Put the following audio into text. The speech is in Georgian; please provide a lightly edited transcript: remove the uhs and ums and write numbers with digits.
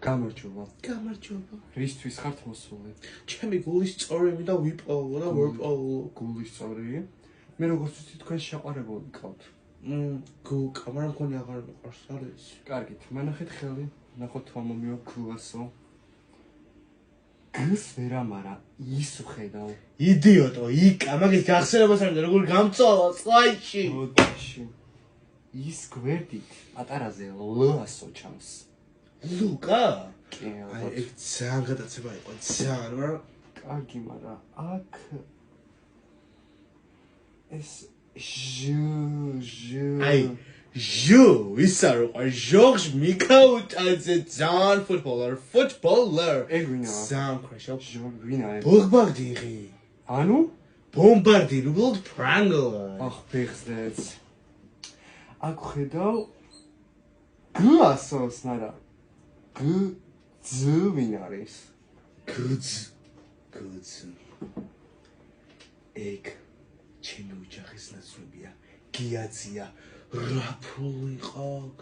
გამარჯობა. გამარჯობა. რისთვის ხართ მოსული? ჩემი გულის სწორი მინდა ვიპოვო და ვიპოვო. გულის სწორი? მე როგორც ვიცი თქვენ შეყარებული გყავთ. გულკა, მაგრამ მქონი აღარ მიყვარს არის. კარგით, მანახეთ ხელი, ნახოთ თუ ამომივა გულასო. გს ვერამარა, ის ვხედავ. იდიოტო, იკა, მაგის გახსენებას არ მინდა, როგორ გამწვალა წაიში. ოდიში. ის გვერდით პატარაზე ლასო ჩანს. ლუკა? კი, აი, ეგ ძალიან გადაცემა იყო, ძალიან, მაგრამ კარგი, მაგრამ აქ ეს აი, ჟუ, ის არ უყარ, ჟორჟ მიკაუტაძე ძალიან ფუტბოლერ. ეგ ვინა? ძალიან ქრეშო. ვინა? ბომბარდირი. ანუ? ბომბარდირი, უბრალოდ ფრანგლა. ახ, ფეხზეც. აქ ხედავ გასოს, ნარა. გძ ვინ არის? გძ. ეგ ჩემი ოჯახის ნაცნობია. გიაცია, რა ფული ყავ?